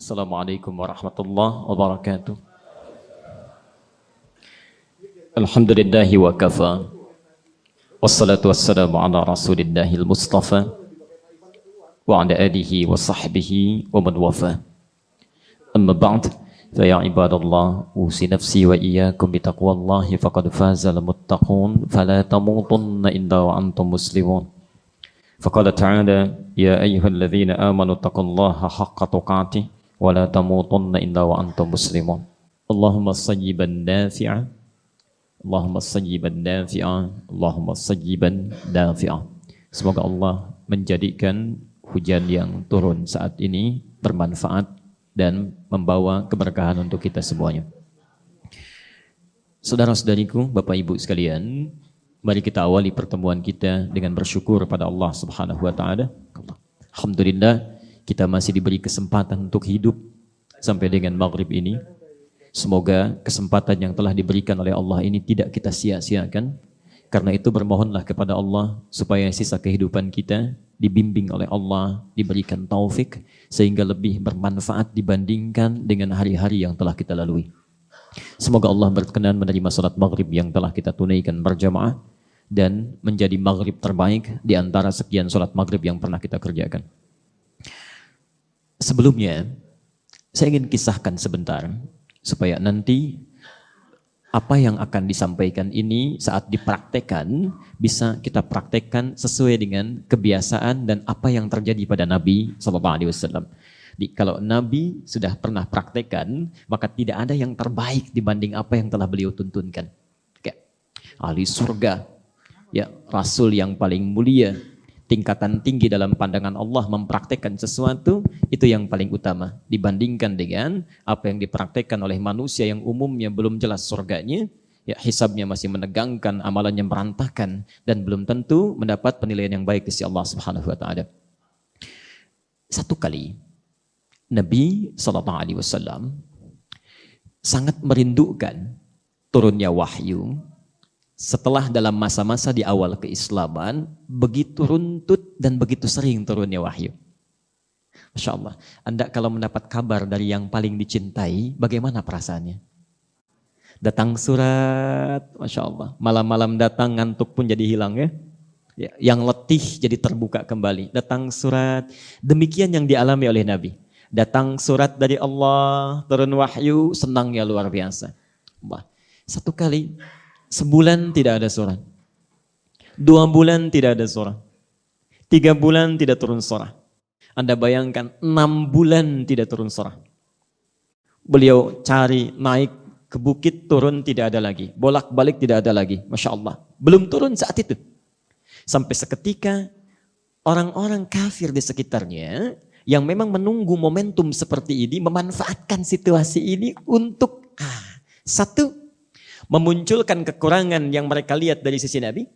Assalamualaikum warahmatullahi wabarakatuh. Alhamdulillahi wa kafa. Wassalatu wassalamu ala rasulillahil mustafa wa ala alihi wa sahbihi wa man wafa. Amma ba'd, fa ya ibadallah, usi nafsi wa iyyakum bi taqwallahi faqad fazal muttaqun fala tamutunna illa wa antum muslimun. Faqala ta'ala ya ayyuhalladzina amanu taqullaha haqqa tuqatih wa la tamutunna illa wa antum muslimun. Allahumma sayyiban nafi'a, Allahumma sayyiban nafi'a, Allahumma sayyiban nafi'a. Semoga Allah menjadikan hujan yang turun saat ini bermanfaat dan membawa keberkahan untuk kita semuanya. Saudara-saudariku, Bapak Ibu sekalian, mari kita awali pertemuan kita dengan bersyukur pada Allah Subhanahu wa taala. Alhamdulillah kita masih diberi kesempatan untuk hidup sampai dengan maghrib ini. Semoga kesempatan yang telah diberikan oleh Allah ini tidak kita sia-siakan. Karena itu bermohonlah kepada Allah supaya sisa kehidupan kita dibimbing oleh Allah, diberikan taufik sehingga lebih bermanfaat dibandingkan dengan hari-hari yang telah kita lalui. Semoga Allah berkenan menerima salat maghrib yang telah kita tunaikan berjamaah dan menjadi maghrib terbaik di antara sekian salat maghrib yang pernah kita kerjakan. Sebelumnya, saya ingin kisahkan sebentar supaya nanti apa yang akan disampaikan ini saat dipraktekkan bisa kita praktekkan sesuai dengan kebiasaan dan apa yang terjadi pada Nabi SAW. Kalau Nabi sudah pernah praktekkan, maka tidak ada yang terbaik dibanding apa yang telah beliau tuntunkan. Kayak ahli surga, ya, Rasul yang paling mulia, tingkatan tinggi dalam pandangan Allah mempraktekkan sesuatu, itu yang paling utama dibandingkan dengan apa yang dipraktekkan oleh manusia yang umumnya belum jelas surganya, ya, hisabnya masih menegangkan, amalannya berantakan dan belum tentu mendapat penilaian yang baik di sisi Allah Subhanahu wa taala. Satu kali Nabi SAW sangat merindukan turunnya wahyu. Setelah dalam masa-masa di awal keislaman, begitu runtut dan begitu sering turunnya wahyu. Masya Allah, Anda kalau mendapat kabar dari yang paling dicintai, bagaimana perasaannya? Datang surat, Masya Allah, malam-malam datang ngantuk pun jadi hilang ya. Yang letih jadi terbuka kembali. Datang surat, demikian yang dialami oleh Nabi. Datang surat dari Allah, turun wahyu, senangnya luar biasa. Satu kali, sebulan tidak ada surat. 2 bulan tidak ada surat. 3 bulan tidak turun surat. Anda bayangkan 6 bulan tidak turun surat. Beliau cari, naik ke bukit, turun tidak ada lagi. Bolak-balik tidak ada lagi. Masya Allah. Belum turun saat itu. Sampai seketika orang-orang kafir di sekitarnya yang memang menunggu momentum seperti ini, memanfaatkan situasi ini untuk satu, memunculkan kekurangan yang mereka lihat dari sisi Nabi.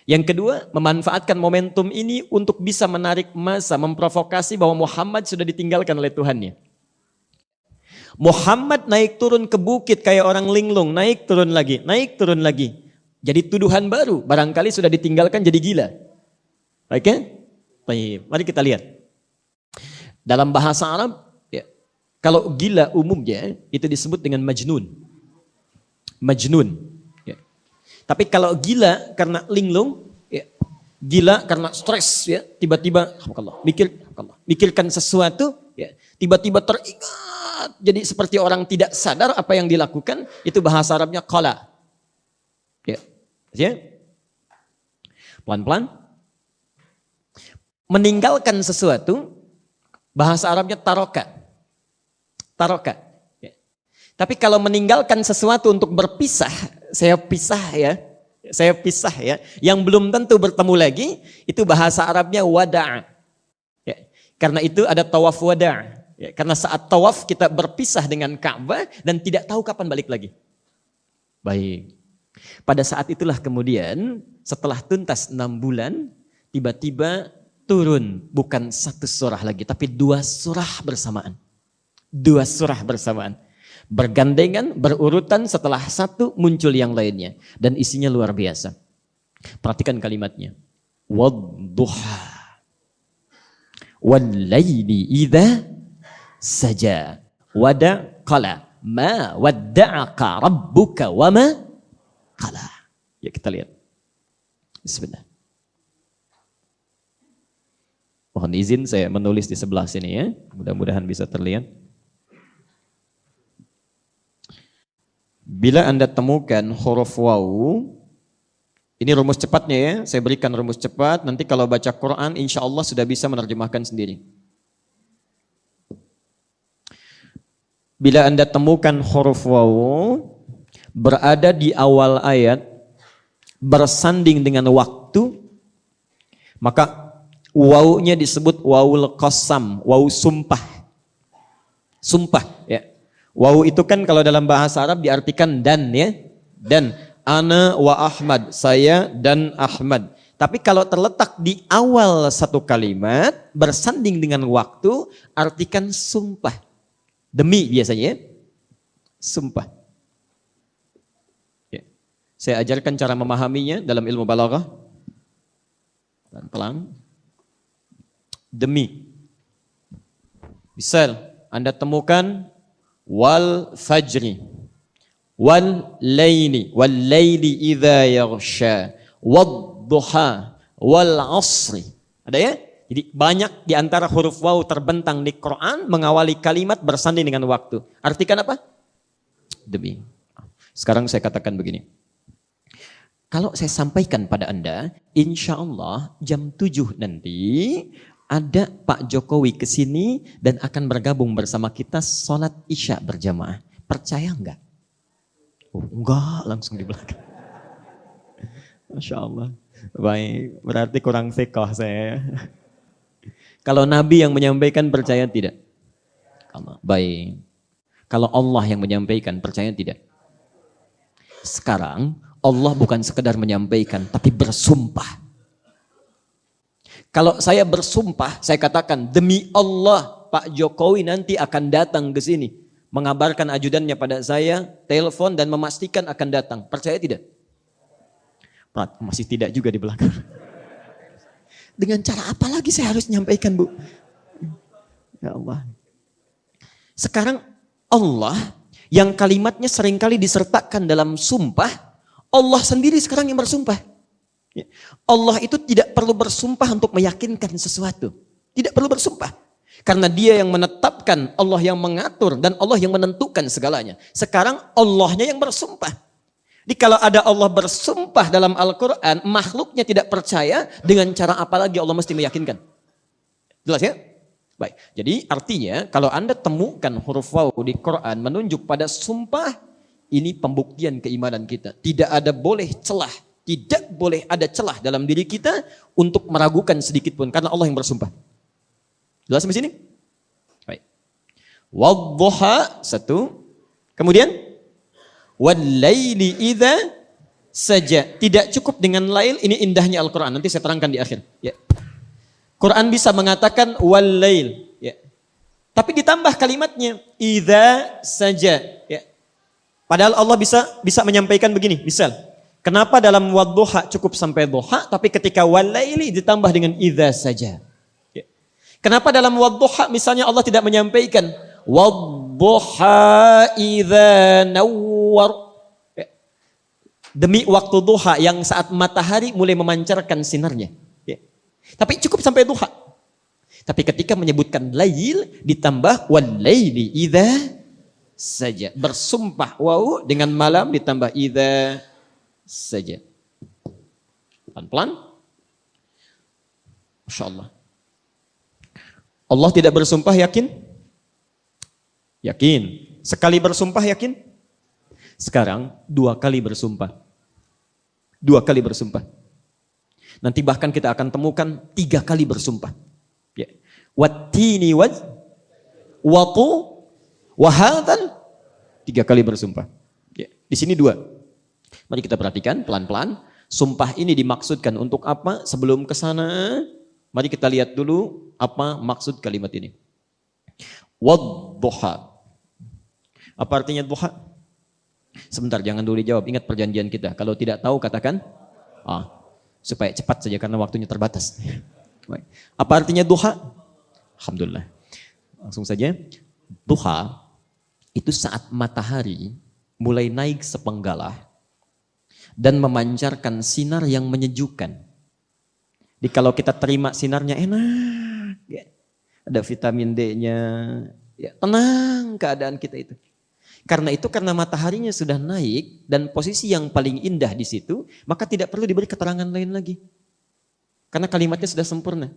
Yang kedua, memanfaatkan momentum ini untuk bisa menarik massa, memprovokasi bahwa Muhammad sudah ditinggalkan oleh Tuhannya. Muhammad naik turun ke bukit kayak orang linglung, naik turun lagi, naik turun lagi. Jadi tuduhan baru, barangkali sudah ditinggalkan jadi gila. Oke? Baik, mari kita lihat. Dalam bahasa Arab, ya, kalau gila umumnya itu disebut dengan majnun. Majnun. Ya. Tapi kalau gila karena linglung, ya, gila karena stres, ya, tiba-tiba mikirkan sesuatu, ya, tiba-tiba teringat, jadi seperti orang tidak sadar apa yang dilakukan, itu bahasa Arabnya qala. Ya. Ya. Pelan-pelan. Meninggalkan sesuatu, bahasa Arabnya taroka. Taroka. Ya. Tapi kalau meninggalkan sesuatu untuk berpisah, saya pisah ya, yang belum tentu bertemu lagi, itu bahasa Arabnya wada'. Ya. Karena itu ada tawaf wada'. Ya. Karena saat tawaf kita berpisah dengan Ka'bah dan tidak tahu kapan balik lagi. Baik. Pada saat itulah kemudian setelah tuntas 6 bulan, tiba-tiba turun bukan 1 surah lagi, tapi 2 surah bersamaan. 2 surah bersamaan. Bergandengan, berurutan, setelah satu muncul yang lainnya. Dan isinya luar biasa. Perhatikan kalimatnya. Wadduha. Wallaili idha saja. Wada qala ma wadda'aka rabbuka wa ma qala. Ya kita lihat. Bismillah. Mohon izin saya menulis di sebelah sini ya. Mudah-mudahan bisa terlihat. Bila Anda temukan huruf waw, ini rumus cepatnya ya. Saya berikan rumus cepat. Nanti kalau baca Quran insya Allah sudah bisa menerjemahkan sendiri. Bila Anda temukan huruf waw berada di awal ayat, bersanding dengan waktu, maka wawunya disebut wawul qasam, wawu sumpah. Sumpah ya. Wawu itu kan kalau dalam bahasa Arab diartikan dan ya. Dan ana wa Ahmad, saya dan Ahmad. Tapi kalau terletak di awal satu kalimat bersanding dengan waktu, artikan sumpah. Demi biasanya ya. Sumpah. Ya. Saya ajarkan cara memahaminya dalam ilmu balaghah. Pelan-pelan. Demi. Misal, Anda temukan wal fajri, wal laili idza yaghsha, wad duha, wal asri. Ada ya? Jadi banyak di antara huruf waw terbentang di Quran mengawali kalimat bersanding dengan waktu. Artikan apa? Demi. Sekarang saya katakan begini. Kalau saya sampaikan pada Anda, insya Allah jam 7 nanti ada Pak Jokowi ke sini dan akan bergabung bersama kita sholat Isya berjamaah. Percaya enggak? Oh, enggak, langsung di belakang. Masya Allah. Baik, berarti kurang fiqh saya. Kalau Nabi yang menyampaikan percaya tidak? Baik. Kalau Allah yang menyampaikan percaya tidak? Sekarang Allah bukan sekedar menyampaikan tapi bersumpah. Kalau saya bersumpah, saya katakan demi Allah Pak Jokowi nanti akan datang ke sini. Mengabarkan ajudannya pada saya, telepon dan memastikan akan datang. Percaya tidak? Masih tidak juga di belakang. Dengan cara apa lagi saya harus menyampaikan, Bu? Ya Allah. Sekarang Allah yang kalimatnya seringkali disertakan dalam sumpah, Allah sendiri sekarang yang bersumpah. Allah itu tidak perlu bersumpah untuk meyakinkan sesuatu. Tidak perlu bersumpah. Karena dia yang menetapkan, Allah yang mengatur, dan Allah yang menentukan segalanya. Sekarang Allahnya yang bersumpah. Jadi kalau ada Allah bersumpah dalam Al-Quran, makhluknya tidak percaya, dengan cara apa lagi Allah mesti meyakinkan? Jelas ya? Baik, jadi artinya kalau Anda temukan huruf waw di Quran menunjuk pada sumpah, ini pembuktian keimanan kita. Tidak ada boleh celah, tidak boleh ada celah dalam diri kita untuk meragukan sedikit pun, karena Allah yang bersumpah. Jelas sampai sini? Baik. Wadduha, satu. Kemudian wal-laili idza saja. Tidak cukup dengan lail, ini indahnya Al-Quran. Nanti saya terangkan di akhir. Ya. Quran bisa mengatakan wal-lail. Ya. Tapi ditambah kalimatnya idza saja. Ya. Padahal Allah bisa menyampaikan begini. Misal, kenapa dalam wadduha cukup sampai duha, tapi ketika wal-laili ditambah dengan idza saja. Ya. Kenapa dalam wadduha misalnya Allah tidak menyampaikan wadduha idza nawwar. Demi waktu duha yang saat matahari mulai memancarkan sinarnya. Ya. Tapi cukup sampai duha. Tapi ketika menyebutkan lail ditambah wal laili idza saja. Bersumpah waw dengan malam ditambah idza saja. Pelan-pelan. Masya Allah. Allah tidak bersumpah, yakin? Yakin. Sekali bersumpah, yakin? Sekarang 2 kali bersumpah. 2 kali bersumpah. Nanti bahkan kita akan temukan 3 kali bersumpah. Ya. Wattini watu wahadal. 3 kali bersumpah. Ya. Di sini 2. Mari kita perhatikan pelan-pelan. Sumpah ini dimaksudkan untuk apa? Sebelum ke sana, mari kita lihat dulu apa maksud kalimat ini. Wadduha. Apa artinya duha? Sebentar, jangan dulu dijawab. Ingat perjanjian kita. Kalau tidak tahu katakan supaya cepat saja karena waktunya terbatas. Apa artinya duha? Alhamdulillah. Langsung saja. Duha itu saat matahari mulai naik sepenggalah dan memancarkan sinar yang menyejukkan. Jadi kalau kita terima sinarnya enak, ya. Ada vitamin D-nya, ya, tenang keadaan kita itu. Karena mataharinya sudah naik dan posisi yang paling indah di situ, maka tidak perlu diberi keterangan lain lagi. Karena kalimatnya sudah sempurna.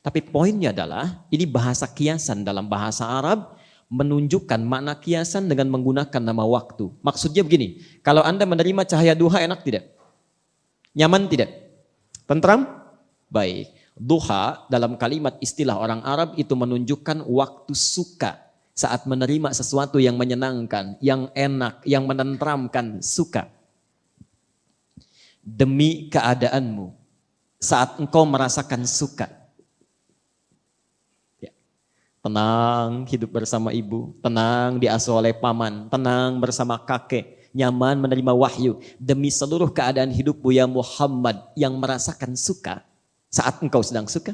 Tapi poinnya adalah ini bahasa kiasan dalam bahasa Arab menunjukkan makna kiasan dengan menggunakan nama waktu. Maksudnya begini, kalau Anda menerima cahaya duha enak tidak? Nyaman tidak? Tentram? Baik. Duha dalam kalimat istilah orang Arab itu menunjukkan waktu suka. Saat menerima sesuatu yang menyenangkan, yang enak, yang menenteramkan, suka. Demi keadaanmu, saat engkau merasakan suka. Ya. Tenang hidup bersama ibu, tenang diasuh oleh paman, tenang bersama kakek, nyaman menerima wahyu. Demi seluruh keadaan hidupmu ya Muhammad yang merasakan suka, saat engkau sedang suka.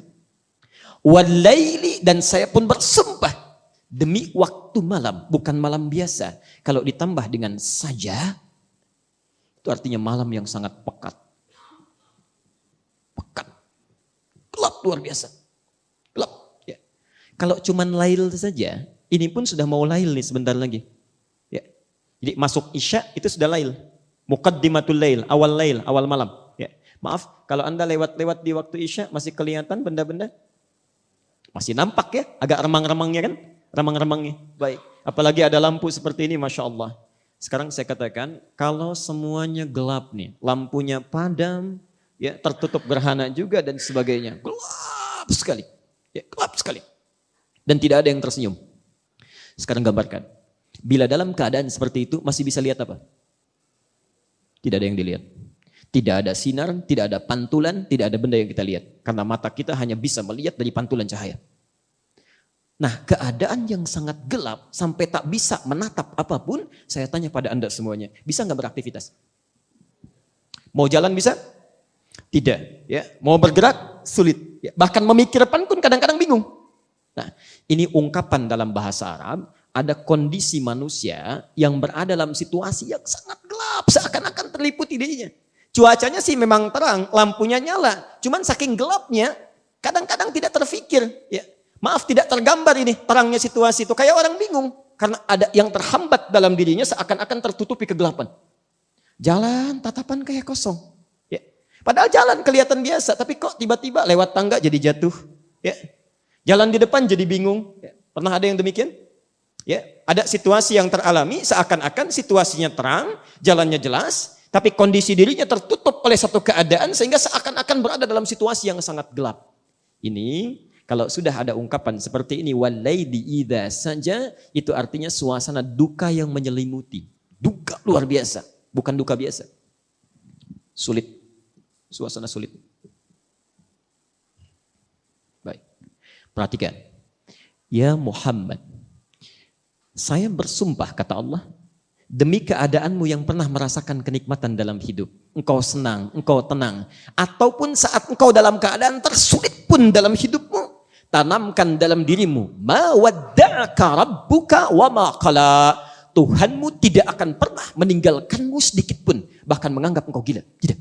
Walaili, dan saya pun bersumpah demi waktu malam, bukan malam biasa. Kalau ditambah dengan saja, itu artinya malam yang sangat pekat. Pekat. Gelap luar biasa. Gelap. Ya. Kalau cuman lail saja, ini pun sudah mau lail nih sebentar lagi. Ya. Jadi masuk isya itu sudah lail. Muqaddimatul lail, awal malam. Ya. Maaf, kalau Anda lewat-lewat di waktu isya masih kelihatan benda-benda? Masih nampak ya, agak remang-remangnya kan? Remang-remangnya, baik. Apalagi ada lampu seperti ini, Masya Allah. Sekarang saya katakan, kalau semuanya gelap nih, lampunya padam, ya tertutup gerhana juga dan sebagainya. Gelap sekali, ya, gelap sekali. Dan tidak ada yang tersenyum. Sekarang gambarkan, bila dalam keadaan seperti itu masih bisa lihat apa? Tidak ada yang dilihat. Tidak ada sinar, tidak ada pantulan, tidak ada benda yang kita lihat. Karena mata kita hanya bisa melihat dari pantulan cahaya. Nah, keadaan yang sangat gelap sampai tak bisa menatap apapun, saya tanya pada Anda semuanya, bisa nggak beraktivitas? Mau jalan bisa? Tidak. Ya. Mau bergerak? Sulit. Ya. Bahkan memikirkan pun kadang-kadang bingung. Nah, ini ungkapan dalam bahasa Arab, ada kondisi manusia yang berada dalam situasi yang sangat gelap, seakan-akan terliputi dirinya. Cuacanya sih memang terang, lampunya nyala, cuman saking gelapnya, kadang-kadang tidak terfikir. Ya. Maaf, tidak tergambar ini terangnya situasi itu. Kayak orang bingung. Karena ada yang terhambat dalam dirinya seakan-akan tertutupi kegelapan. Jalan tatapan kayak kosong. Ya. Padahal jalan kelihatan biasa. Tapi kok tiba-tiba lewat tangga jadi jatuh. Ya. Jalan di depan jadi bingung. Ya. Pernah ada yang demikian? Ya. Ada situasi yang teralami seakan-akan situasinya terang. Jalannya jelas. Tapi kondisi dirinya tertutup oleh satu keadaan. Sehingga seakan-akan berada dalam situasi yang sangat gelap. Ini kalau sudah ada ungkapan seperti ini, walaili idza saja, itu artinya suasana duka yang menyelimuti. Duka luar biasa, bukan duka biasa. Sulit, suasana sulit. Baik, perhatikan. Ya Muhammad, saya bersumpah kata Allah, demi keadaanmu yang pernah merasakan kenikmatan dalam hidup. Engkau senang, engkau tenang. Ataupun saat engkau dalam keadaan tersulit pun dalam hidupmu. Tanamkan dalam dirimu, ma wadda'aka rabbuka wa ma qala. Tuhanmu tidak akan pernah meninggalkanmu sedikit pun, bahkan menganggap engkau gila. Tidak.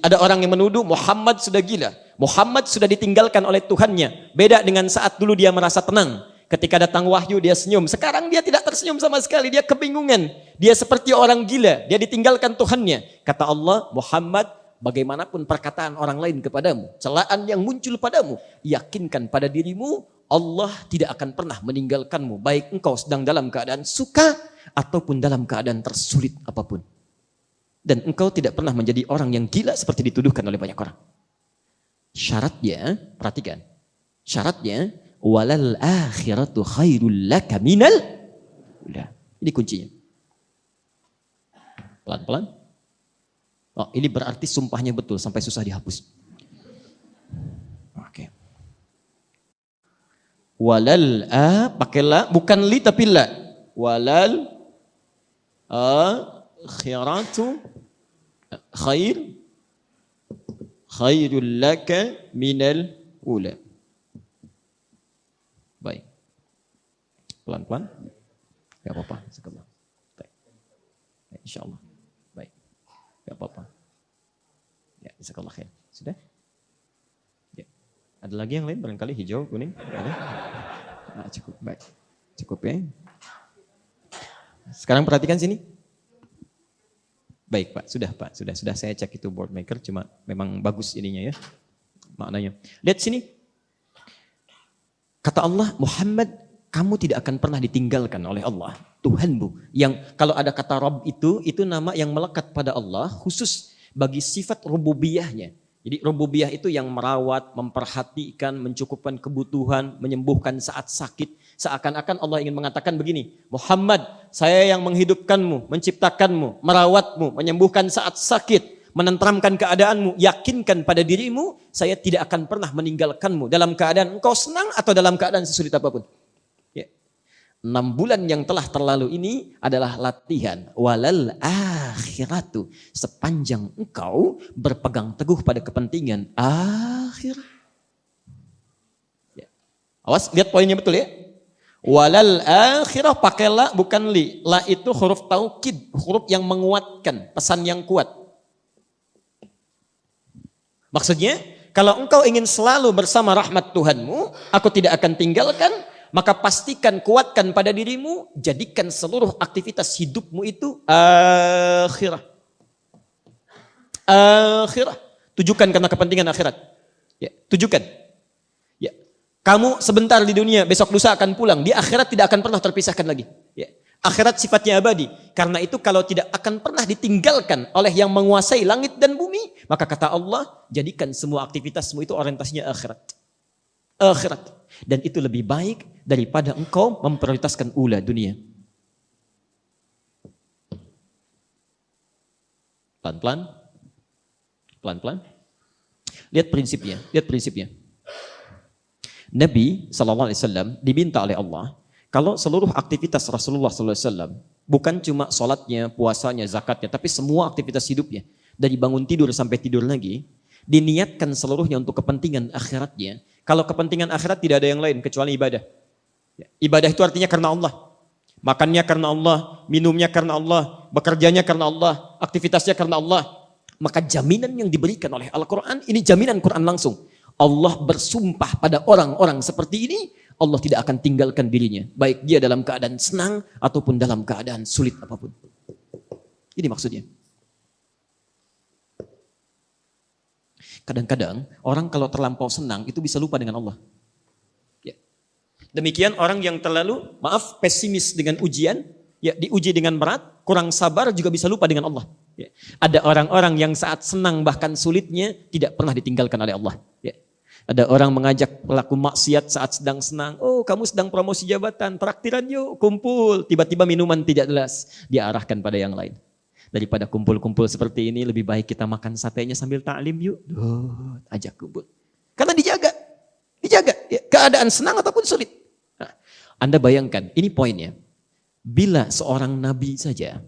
Ada orang yang menuduh Muhammad sudah gila. Muhammad sudah ditinggalkan oleh Tuhannya. Beda dengan saat dulu dia merasa tenang. Ketika datang wahyu dia senyum. Sekarang dia tidak tersenyum sama sekali. Dia kebingungan. Dia seperti orang gila. Dia ditinggalkan Tuhannya. Kata Allah, Muhammad, bagaimanapun perkataan orang lain kepadamu, celaan yang muncul padamu, yakinkan pada dirimu, Allah tidak akan pernah meninggalkanmu, baik engkau sedang dalam keadaan suka ataupun dalam keadaan tersulit apapun. Dan engkau tidak pernah menjadi orang yang gila seperti dituduhkan oleh banyak orang. Syaratnya, perhatikan, syaratnya, walal akhiratu khairul laka minal. Udah, ini kuncinya. Pelan-pelan. Oh, ini berarti sumpahnya betul sampai susah dihapus. Oke. Walal pakai la, bukan li tapi la. Walal akhiratu khairul laka minal ula. Baik. Pelan-pelan. Gak apa-apa. Sekelah. Baik. Insya Allah. Baik. Gak apa-apa. Ya, sekelah ya. Sudah? Ya. Ada lagi yang lain barangkali hijau, kuning? Ada? Nah, cukup. Baik. Cukup ya. Sekarang perhatikan sini. Baik Pak, sudah saya cek itu board maker, cuma memang bagus ininya ya, maknanya. Lihat sini, kata Allah, Muhammad, kamu tidak akan pernah ditinggalkan oleh Allah, Tuhanmu. Yang kalau ada kata Rabb itu nama yang melekat pada Allah, khusus bagi sifat rububiyahnya. Jadi rububiyah itu yang merawat, memperhatikan, mencukupkan kebutuhan, menyembuhkan saat sakit. Seakan-akan Allah ingin mengatakan begini, Muhammad, saya yang menghidupkanmu, menciptakanmu, merawatmu, menyembuhkan saat sakit, menenteramkan keadaanmu, yakinkan pada dirimu, saya tidak akan pernah meninggalkanmu dalam keadaan engkau senang atau dalam keadaan sesulit apapun. Ya. 6 bulan yang telah terlalu ini adalah latihan. Walal akhiratu. Sepanjang engkau berpegang teguh pada kepentingan akhir. Ya. Awas, lihat poinnya betul ya. Walal akhirah pakai la bukan li. La itu huruf taukid, huruf yang menguatkan, pesan yang kuat. Maksudnya, kalau engkau ingin selalu bersama rahmat Tuhanmu, aku tidak akan tinggalkan, maka pastikan, kuatkan pada dirimu, jadikan seluruh aktivitas hidupmu itu akhirah. Akhirah. Tujukan karena kepentingan akhirat. Ya, tujukan. Ya. Kamu sebentar di dunia, besok lusa akan pulang. Di akhirat tidak akan pernah terpisahkan lagi. Ya. Akhirat sifatnya abadi. Karena itu kalau tidak akan pernah ditinggalkan oleh yang menguasai langit dan bumi, maka kata Allah, jadikan semua aktivitasmu itu orientasinya akhirat. Akhirat. Dan itu lebih baik daripada engkau memprioritaskan ula dunia. Pelan-pelan. Pelan-pelan. Lihat prinsipnya. Lihat prinsipnya. Nabi SAW diminta oleh Allah, kalau seluruh aktivitas Rasulullah SAW, bukan cuma sholatnya, puasanya, zakatnya, tapi semua aktivitas hidupnya, dari bangun tidur sampai tidur lagi, diniatkan seluruhnya untuk kepentingan akhiratnya. Kalau kepentingan akhirat tidak ada yang lain kecuali ibadah. Ibadah itu artinya karena Allah. Makannya karena Allah, minumnya karena Allah, bekerjanya karena Allah, aktivitasnya karena Allah. Maka jaminan yang diberikan oleh Al-Quran, ini jaminan Quran langsung. Allah bersumpah pada orang-orang seperti ini, Allah tidak akan tinggalkan dirinya. Baik dia dalam keadaan senang ataupun dalam keadaan sulit apapun. Ini maksudnya. Kadang-kadang orang kalau terlampau senang itu bisa lupa dengan Allah. Ya. Demikian orang yang terlalu, pesimis dengan ujian, ya diuji dengan berat, kurang sabar juga bisa lupa dengan Allah. Ya. Ada orang-orang yang saat senang bahkan sulitnya tidak pernah ditinggalkan oleh Allah. Ya. Ada orang mengajak pelaku maksiat saat sedang senang. Oh, kamu sedang promosi jabatan, traktiran yuk, kumpul. Tiba-tiba minuman tidak jelas, diarahkan pada yang lain. Daripada kumpul-kumpul seperti ini, lebih baik kita makan satenya sambil ta'lim yuk. Ajak kumpul. Karena dijaga. Dijaga. Ya, keadaan senang ataupun sulit. Nah, Anda bayangkan, ini poinnya. Bila seorang nabi saja,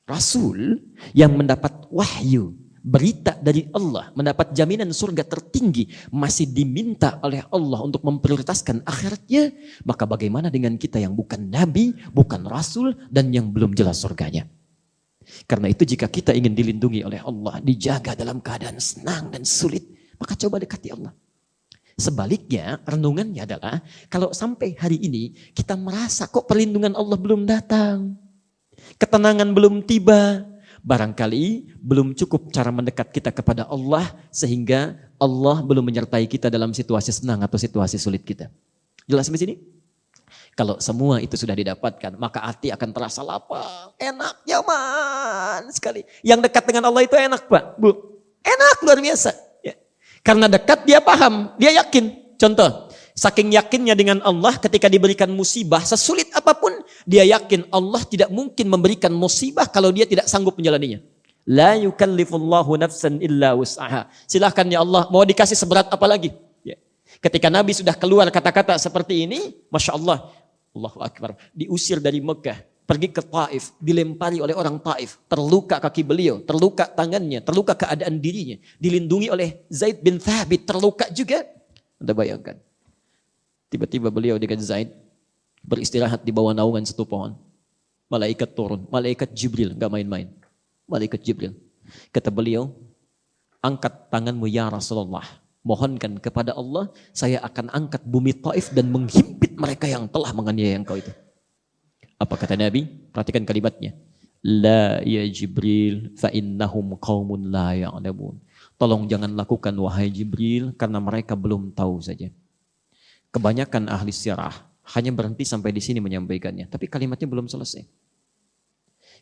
Rasul yang mendapat wahyu, berita dari Allah, mendapat jaminan surga tertinggi, masih diminta oleh Allah untuk memprioritaskan akhiratnya, maka bagaimana dengan kita yang bukan nabi, bukan rasul, dan yang belum jelas surganya? Karena itu jika kita ingin dilindungi oleh Allah, dijaga dalam keadaan senang dan sulit, maka coba dekati Allah. Sebaliknya, renungannya adalah, kalau sampai hari ini kita merasa kok perlindungan Allah belum datang, ketenangan belum tiba, barangkali belum cukup cara mendekat kita kepada Allah sehingga Allah belum menyertai kita dalam situasi senang atau situasi sulit kita. Jelas sampai sini? Kalau semua itu sudah didapatkan, maka hati akan terasa lapang, enak, nyaman sekali. Yang dekat dengan Allah itu enak, Pak, Bu. Enak luar biasa. Ya. Karena dekat dia paham, dia yakin. Contoh, saking yakinnya dengan Allah ketika diberikan musibah, sesulit apapun, dia yakin Allah tidak mungkin memberikan musibah kalau dia tidak sanggup menjalaninya. La yukallifullahu nafsan illa wus'aha. Silahkan ya Allah, mau dikasih seberat apa lagi? Ya. Ketika Nabi sudah keluar kata-kata seperti ini, Masya Allah, Allahu Akbar, diusir dari Mekah, pergi ke Taif, dilempari oleh orang Taif, terluka kaki beliau, terluka tangannya, terluka keadaan dirinya, dilindungi oleh Zaid bin Thabit, terluka juga. Anda bayangkan. Tiba-tiba beliau dengan Zaid beristirahat di bawah naungan satu pohon. Malaikat turun, malaikat Jibril, nggak main-main. Malaikat Jibril. Kata beliau, angkat tanganmu ya Rasulullah. Mohonkan kepada Allah, saya akan angkat bumi Taif dan menghimpit mereka yang telah menganiaya engkau itu. Apa kata Nabi? Perhatikan kalimatnya. La ya Jibril fa innahum qaumun la ya'lamun. Tolong jangan lakukan wahai Jibril karena mereka belum tahu saja. Kebanyakan ahli sirah hanya berhenti sampai di sini menyampaikannya, tapi kalimatnya belum selesai.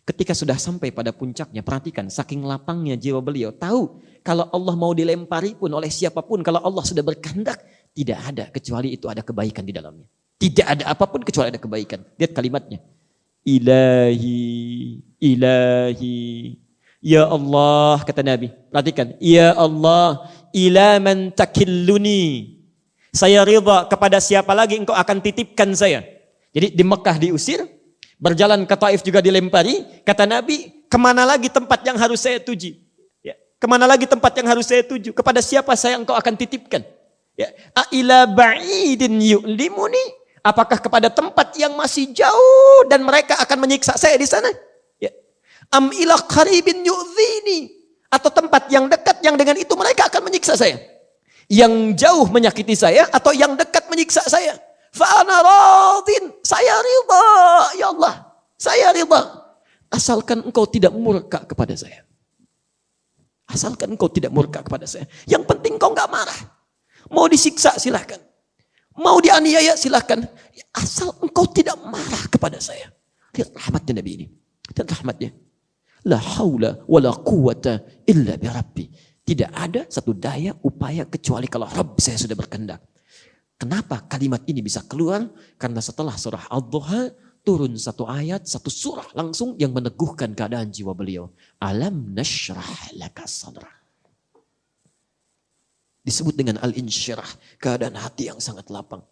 Ketika sudah sampai pada puncaknya, perhatikan saking lapangnya jiwa beliau, tahu kalau Allah mau dilempari pun oleh siapapun, kalau Allah sudah berkehendak, tidak ada kecuali itu ada kebaikan di dalamnya. Tidak ada apapun kecuali ada kebaikan. Lihat kalimatnya. Ilahi, ilahi, ya Allah, kata Nabi. Perhatikan, ya Allah, ila man takilluni. Saya ridha kepada siapa lagi engkau akan titipkan saya. Jadi di Mekah diusir, berjalan ke Taif juga dilempari. Kata Nabi, kemana lagi tempat yang harus saya tuju? Ya, kemana lagi tempat yang harus saya tuju? Kepada siapa saya engkau akan titipkan? Ya, ila ba'idin yu'limuni. Apakah kepada tempat yang masih jauh dan mereka akan menyiksa saya di sana? Ya. Am ila qaribin yu'dhini. Atau tempat yang dekat yang dengan itu mereka akan menyiksa saya. Yang jauh menyakiti saya atau yang dekat menyiksa saya. Fa'ana radin. Saya ridha. Ya Allah. Saya ridha. Asalkan engkau tidak murka kepada saya. Asalkan engkau tidak murka kepada saya. Yang penting engkau enggak marah. Mau disiksa silahkan. Mau dianiaya silahkan. Asal engkau tidak marah kepada saya. Lihat rahmatnya Nabi ini. Dan rahmatnya. La haula wa la quwata illa bi Rabbi. Tidak ada satu daya upaya kecuali kalau Rabb saya sudah berkehendak. Kenapa kalimat ini bisa keluar? Karena setelah surah Ad-Duha turun satu ayat, satu surah langsung yang meneguhkan keadaan jiwa beliau. Alam nashrah laka sadra. Disebut dengan al-insyirah, keadaan hati yang sangat lapang.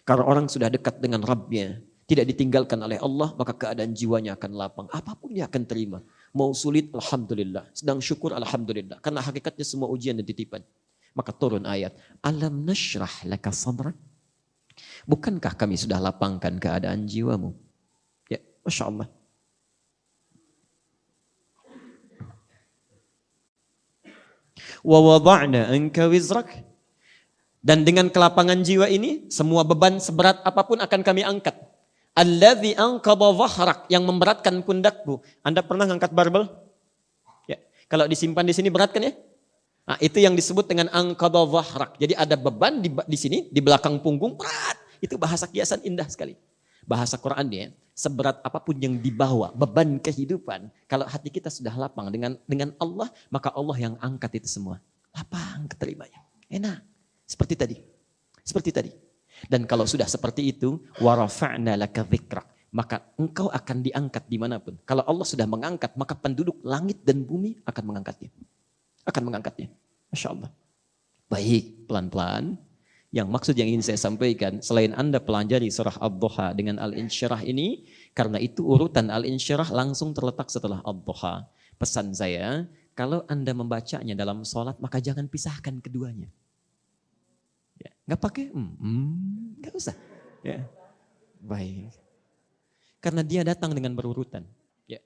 Karena orang sudah dekat dengan Rabbnya, tidak ditinggalkan oleh Allah, maka keadaan jiwanya akan lapang. Apapun dia akan terima. Mau sulit, alhamdulillah. Sedang syukur, alhamdulillah. Karena hakikatnya semua ujian dan titipan. Maka turun ayat, alam nashrah laka sadrak. Bukankah kami sudah lapangkan keadaan jiwamu? Ya, Masya Allah. Wa wada'na anka wizrak. Dan dengan kelapangan jiwa ini, semua beban seberat apapun akan kami angkat. Alladzi anqadha dhahrak, yang memberatkan pundakmu. Anda pernah ngangkat barbel? Ya, kalau disimpan di sini berat kan ya? Nah, itu yang disebut dengan anqadha dhahrak. Jadi ada beban di sini, di belakang punggung, berat. Itu bahasa kiasan indah sekali. Bahasa Qur'annya, seberat apapun yang dibawa, beban kehidupan, kalau hati kita sudah lapang dengan Allah, maka Allah yang angkat itu semua. Lapang keterimanya. Enak. Seperti tadi. Seperti tadi. Dan kalau sudah seperti itu, warafa'na laka dzikrak, maka engkau akan diangkat dimanapun. Kalau Allah sudah mengangkat, maka penduduk langit dan bumi akan mengangkatnya. Akan mengangkatnya. Masya Allah. Baik, pelan-pelan. Yang maksud yang ingin saya sampaikan, selain Anda pelajari surah Ad-Duha dengan Al-Insyirah ini, karena itu urutan Al-Insyirah langsung terletak setelah Ad-Duha. Pesan saya, kalau Anda membacanya dalam sholat, maka jangan pisahkan keduanya. Ya, nggak pakai, nggak usah. Ya, baik. Karena dia datang dengan berurutan. Ya.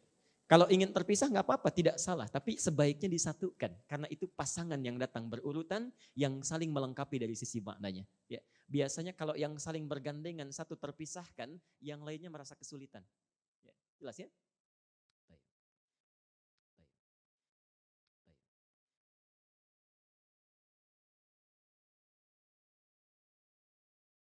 Kalau ingin terpisah nggak apa-apa, tidak salah. Tapi sebaiknya disatukan. Karena itu pasangan yang datang berurutan yang saling melengkapi dari sisi maknanya. Ya. Biasanya kalau yang saling bergandengan satu terpisahkan, yang lainnya merasa kesulitan. Ya. Jelas ya?